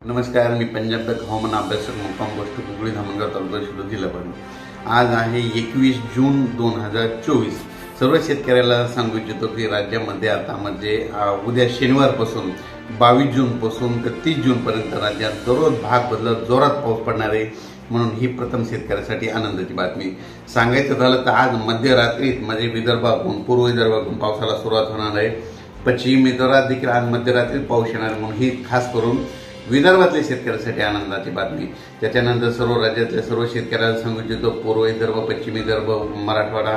नमस्कार, मी पंजाब तक हवामान अभ्यासक मुक्काम गोष्ट कुकळी धामणगाव तालुका शिरूर जिल्हा परभणी। आज आहे 21 जून 2024। सर्व शेतकऱ्याला सांगू इच्छितो की राज्यामध्ये आता उद्या शनिवारपासून 22 जूनपासून ते 30 जूनपर्यंत राज्यात दररोज भाग बदलत जोरात पाऊस पडणार आहे। म्हणून ही प्रथम शेतकऱ्यासाठी आनंदाची बातमी। सांगायचं झालं तर आज मध्यरात्रीत विदर्भातून पूर्व विदर्भातून पावसाला सुरुवात होणार आहे। पश्चिम विदर्भात देखील आज मध्यरात्रीत पाऊस येणार म्हणून ही खास करून विदर्भातल्या शेतकऱ्यांसाठी आनंदाची बातमी। त्याच्यानंतर सर्व राज्यातल्या सर्व शेतकऱ्यांना सांगू इच्छितो, पूर्व विदर्भ, पश्चिम विदर्भ, मराठवाडा,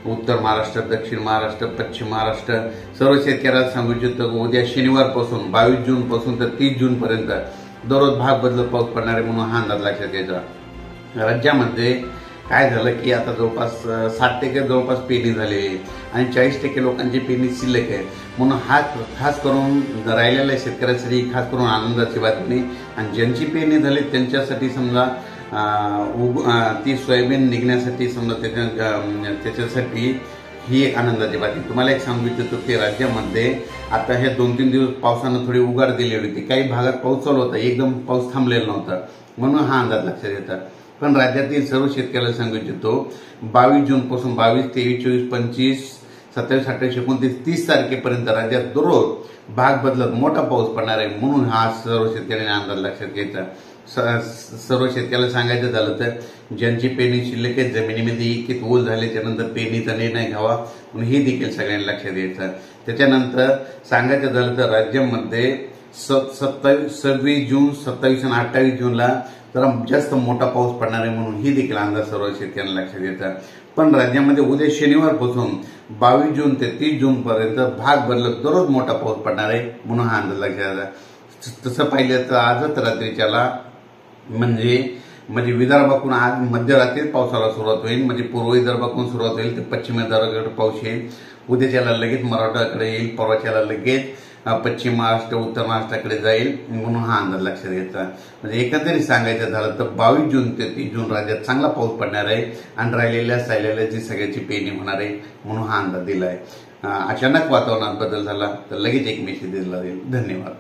उत्तर महाराष्ट्र, दक्षिण महाराष्ट्र, पश्चिम महाराष्ट्र सर्व शेतकऱ्यांना सांगू इच्छितो उद्या शनिवारपासून 22 जूनपासून तर 30 जूनपर्यंत दररोज भाग बदलत पाऊस पडणार आहे म्हणून हा अंदाज लक्षात घ्यायचा। राज्यामध्ये काय झालं की आता जवळपास 60% जवळपास पेरणी झाली आहे आणि 40% लोकांची पेरणी शिल्लक आहे। म्हणून हा खास करून राहिलेल्या शेतकऱ्यांसाठी खास करून आनंदाची बातमी। आणि ज्यांची पेरणी झाली त्यांच्यासाठी समजा ती सोयाबीन निघण्यासाठी समजा त्याच्यासाठी ही एक आनंदाची बातमी। तुम्हाला एक सांगू इच्छितो की राज्यामध्ये आता हे 2-3 दिवस पावसानं थोडी उघाड दिलेली होती। काही भागात पाऊस चालू होता, एकदम पाऊस थांबलेला नव्हता म्हणून हा अंदाज लक्षात येतात। पण राज्यातील सर्व शेतकऱ्याला सांगू इच्छितो 22 जूनपासून 22, 23, 24, 25, 27, 28, 29, 30 तारखेपर्यंत राज्यात दररोज भाग बदलत मोठा पाऊस पडणार आहे म्हणून हा सर्व शेतकऱ्यांनी अंदाज लक्षात घ्यायचा। सर्व शेतकऱ्याला सांगायचं झालं तर ज्यांची पेरणी शिल्लक आहे, जमिनीमध्ये इतके ओल झाले त्यानंतर पेरणीचा निर्णय घ्यावा म्हणून हे देखील सगळ्यांनी लक्षात द्यायचं। त्याच्यानंतर सांगायचं झालं तर राज्यामध्ये 26 जून, 27 आणि 28 जूनला जरा जास्त मोठा पाऊस पडणार आहे म्हणून ही देखील अंदाज सर्व शेतकऱ्यांना लक्षात येतात। पण राज्यामध्ये उद्या शनिवारपासून 22 जून ते 30 जूनपर्यंत भाग बदलत दररोज मोठा पाऊस पडणार आहे म्हणून हा अंदाज लक्षात येतात। तसं पाहिलं तर आजच रात्रीच्याला विदर्भातून आज मध्यरात्रीत पावसाला सुरुवात होईल। पूर्व विदर्भातून सुरुवात होईल तर पश्चिम विदर्भाकडे पाऊस येईल। उद्याच्याला लगेच मराठवाड्याकडे येईल, परवाच्याला लगेच पश्चिम महाराष्ट्र, उत्तर महाराष्ट्राकडे जाईल म्हणून हा अंदाज लक्षात घ्यायचा। एकंदरीत सांगायचं झालं तर 22 जून ते 30 जून राज्यात चांगला पाऊस पडणार आहे आणि राहिलेल्या जी सगळ्याची पेरणी होणार आहे म्हणून हा अंदाज दिला आहे। अचानक वातावरणात बदल झाला तर लगेच एक मेसेज दिला जाईल। धन्यवाद।